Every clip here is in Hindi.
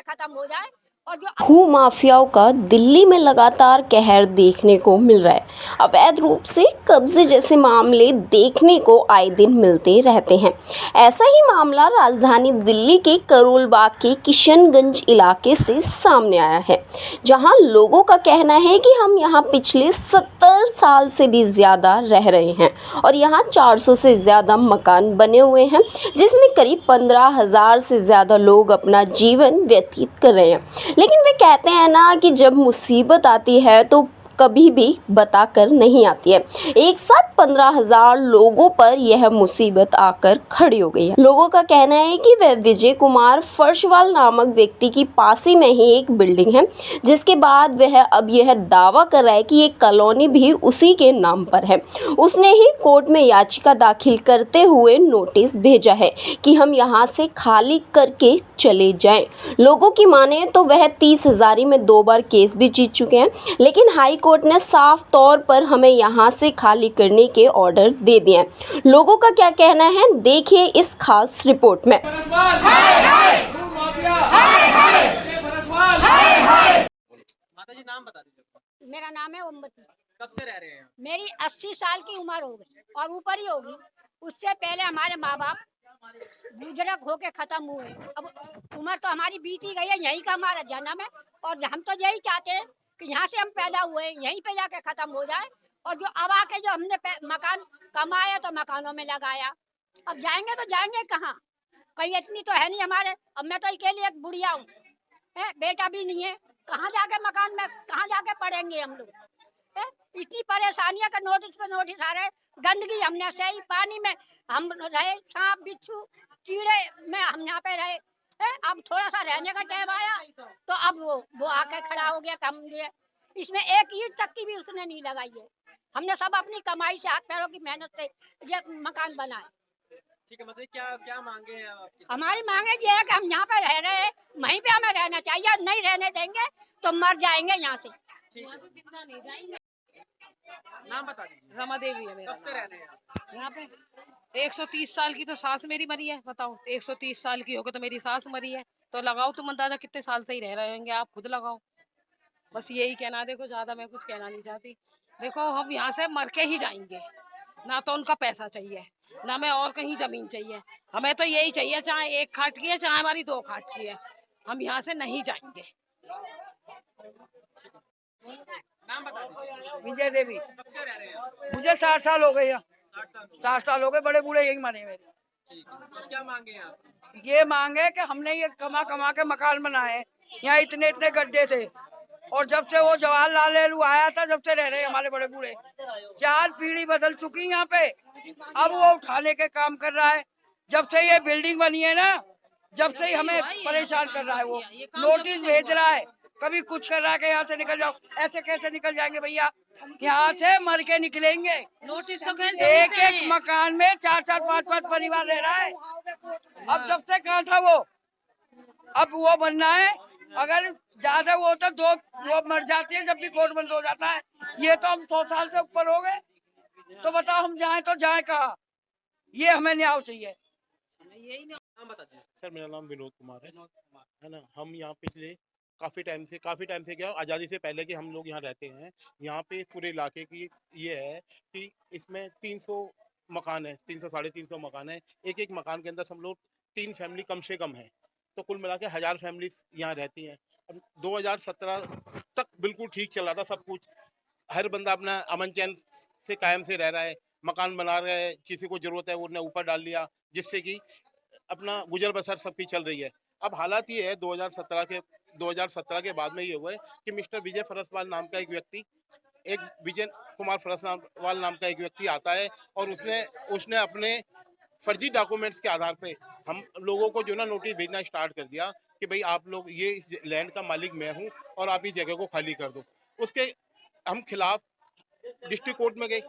खत्म हो जाए। और जो भू माफियाओं का दिल्ली में लगातार कहर देखने को मिल रहा है। अवैध रूप से कब्जे जैसे मामले देखने को आए दिन मिलते रहते हैं। ऐसा ही मामला राजधानी दिल्ली के करोल बाग के किशनगंज इलाके से सामने आया है, जहां लोगों का कहना है कि हम यहां पिछले 70 साल से भी ज़्यादा रह रहे हैं और यहां 400 से ज़्यादा मकान बने हुए हैं, जिसमें करीब 15,000 से ज़्यादा लोग अपना जीवन व्यतीत कर रहे हैं। लेकिन वे कहते हैं ना कि जब मुसीबत आती है तो कभी भी बताकर नहीं आती है। एक साथ 15,000 लोगों पर यह मुसीबत आकर खड़ी हो गई है। लोगों का कहना है कि वह विजय कुमार फर्शवाल नामक व्यक्ति की पास ही में ही एक बिल्डिंग है, जिसके बाद वह अब यह दावा कर रहा है कि ये कॉलोनी भी उसी के नाम पर है। उसने ही कोर्ट में याचिका दाखिल करते हुए नोटिस भेजा है कि हम यहाँ से खाली करके चले जाएं। लोगों की माने तो वह 30,000 में 2 बार केस भी जीत चुके हैं, लेकिन हाई कोर्ट ने साफ तौर पर हमें यहाँ से खाली करने के ऑर्डर दे दिए हैं। लोगों का क्या कहना है, देखिए इस खास रिपोर्ट में। माता जी नाम बता दीजिए। मेरा नाम है ओमवती। कब से रह रहे हैं? मेरी 80 साल की उम्र हो गई और ऊपर ही होगी। उससे पहले हमारे माँ बाप बुजुर्ग होके खत्म हुए। अब उम्र तो हमारी बीत ही गई है, यहीं का हमारा जन्म है और हम तो यही चाहते हैं कि यहाँ से हम पैदा हुए यहीं पे जाके खत्म हो जाए। और जो अब आके जो हमने मकान कमाया तो मकानों में लगाया, अब जाएंगे तो जाएंगे कहाँ? कहीं इतनी तो है नहीं हमारे। अब मैं तो अकेली एक बुढ़िया हूँ, बेटा भी नहीं है। कहाँ जाके मकान में कहाँ जाके पढ़ेंगे हम लोग? इतनी परेशानियां का नोटिस पे नोटिस आ रहे। गंदगी हमने सही, पानी में हम रहे, सांप बिच्छू कीड़े में हम यहाँ पे रहे। अब थोड़ा सा रहने का टाइम आया तो अब वो आके खड़ा हो गया। हम इसमें एक ईंट तक की भी उसने नहीं लगाई है। हमने सब अपनी कमाई से, हाथ पैरों की मेहनत से ये मकान बनाए। ठीक है, मतलब क्या क्या मांगे हैं आपकी? हमारी मांगे ये है कि हम यहाँ पे रह रहे हैं, वहीं पे हमें रहना चाहिए। नहीं रहने देंगे तो मर जाएंगे यहाँ से। जिंदा नहीं जाएंगे। नाम बता दीजिए। रमा देवी है मेरा कब से रह रहे हैं आप? यहाँ पे 130 साल की तो सास मेरी मरी है। बताओ, 130 साल की होगी तो मेरी सास मरी है, तो लगाओ तुम अंदाजा कितने साल से ही रह रहे होंगे, आप खुद लगाओ। बस यही कहना। देखो ज्यादा मैं कुछ कहना नहीं चाहती। देखो हम यहाँ से मर के ही जाएंगे, ना तो उनका पैसा चाहिए, ना मैं और कहीं जमीन चाहिए। हमें तो यही चाहिए, चाहे 1 खाट की है चाहे हमारी 2 खाट की है, हम यहाँ से नहीं जाएंगे। नाम बता दीजिए। विजय देवी। कब से रह रहे हैं आप? मुझे 60 साल हो गए। 60 साल हो गए। 60 साल हो गए, बड़े बूढ़े यही मरे मेरे। ठीक है, अब क्या मांगे हैं आप? ये मांगे कि हमने ये कमा कमा के मकान बनाए। यहाँ इतने इतने गड्ढे थे और जब से वो जवाहरलाल नेहरू आया था, जब से रह रहे हैं हमारे बड़े बूढ़े। 4 पीढ़ी बदल चुकी यहाँ पे। अब वो उठाने के काम कर रहा है। जब से ये बिल्डिंग बनी है ना, जब से ही हमें परेशान कर रहा है। वो नोटिस भेज रहा है, कभी कुछ कर रहा है कि यहाँ से निकल जाओ। ऐसे कैसे निकल जाएंगे भैया? यहाँ से मर के निकलेंगे। नोटिस तो एक एक मकान में 4-4 5-5 परिवार रह रहा है। अब जब से कहा था वो, अब वो बनना है। अगर ज्यादा वो तो 2 वो मर जाती है जब भी कोर्ट बंद हो जाता है। ये तो हम 100 साल से ऊपर हो गए, तो बताओ हम जाए तो जाए कहाँ? ये हमें न्याय चाहिए। नाम बता दीजिए। सर मेरा नाम विनोद कुमार है ना। हम यहाँ पिछले काफ़ी टाइम से क्या, आज़ादी से पहले के हम लोग यहाँ रहते हैं। यहाँ पे पूरे इलाके की ये है कि इसमें 300 मकान है, 300 साढ़े 300 मकान है। एक एक मकान के अंदर हम लोग 3 फैमिली कम से कम है, तो कुल मिला के 1000 फैमिलीज यहाँ रहती हैं। अब 2017 तक बिल्कुल ठीक चल रहा था सब कुछ। हर बंदा अपना अमन चैन से कायम से रह रहा है, मकान बना रहा है, किसी को ज़रूरत है उन्हें ऊपर डाल लिया, जिससे कि अपना गुजर बसर सबकी चल रही है। अब हालात ये है 2017 के बाद में ये हुआ है कि मिस्टर विजय फरसवाल नाम का एक व्यक्ति, एक विजय कुमार फरसवाल नाम का एक व्यक्ति आता है और उसने अपने फर्जी डॉक्यूमेंट्स के आधार पे हम लोगों को जो ना नोटिस भेजना स्टार्ट कर दिया कि भाई आप लोग, ये इस लैंड का मालिक मैं हूँ और आप इस जगह को खाली कर दो। उसके हम खिलाफ डिस्ट्रिक्ट कोर्ट में गए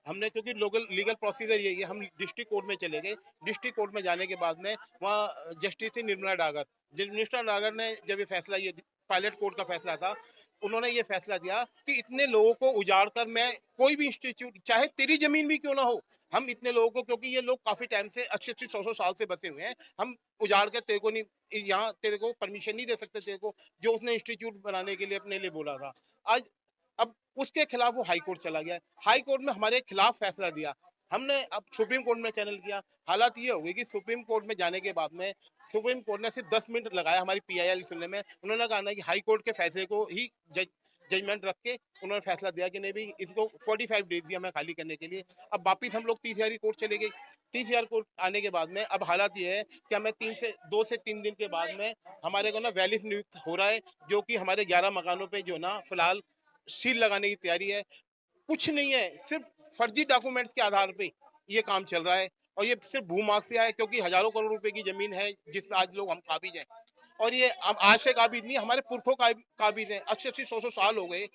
हमने, क्योंकि लोकल लीगल प्रोसीजर यही है। हम डिस्ट्रिक्ट कोर्ट में चले गए। डिस्ट्रिक्ट कोर्ट में जाने के बाद में वहाँ जस्टिस थी निर्मला डागर। मिनिस्टर डागर ने जब ये फैसला ये पायलट कोर्ट का फैसला था, उन्होंने ये फैसला दिया कि इतने लोगों को उजाड़ कर मैं कोई भी इंस्टीट्यूट, चाहे तेरी जमीन भी क्यों ना हो, हम इतने लोगों को, क्योंकि ये लोग काफी टाइम से 80-80 100-100 साल से बसे हुए हैं, हम उजाड़ कर तेरे को नहीं, यहाँ तेरे को परमिशन नहीं दे सकते, तेरे को जो उसने इंस्टीट्यूट बनाने के लिए अपने लिए बोला था। आज अब उसके खिलाफ वो हाई कोर्ट चला गया, हाई कोर्ट में हमारे खिलाफ फैसला दिया, हमने अब सुप्रीम कोर्ट में चैनल किया। हालात ये हो गई कि सुप्रीम कोर्ट में जाने के बाद में सुप्रीम कोर्ट ने सिर्फ 10 मिनट लगाया हमारी PIL सुनने में। उन्होंने कहा ना कि हाई कोर्ट के फैसले को ही जजमेंट रख के उन्होंने फैसला दिया कि नहीं भाई, इसको 45 डेज दिया मैं खाली करने के लिए। अब वापिस हम लोग 30,000 कोर्ट चले गए। 30,000 कोर्ट आने के बाद में अब हालात ये है कि हमें 2 से 3 दिन के बाद में हमारे को ना वैलिफ नियुक्त हो रहा है, जो कि हमारे 11 मकानों पे जो ना फिलहाल सील लगाने की तैयारी है। कुछ नहीं है, सिर्फ फर्जी डॉक्यूमेंट्स के आधार पे ये काम चल रहा है, और ये सिर्फ भू माफिया है, क्योंकि हजारों करोड़ रुपए की जमीन है जिस पे आज लोग हम काबिज हैं। और ये अब आज से काबिज नहीं, हमारे पुरखों काबिज हैं, 80-80 100-100 साल हो गए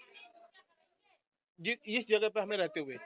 इस जगह पे हमें रहते हुए।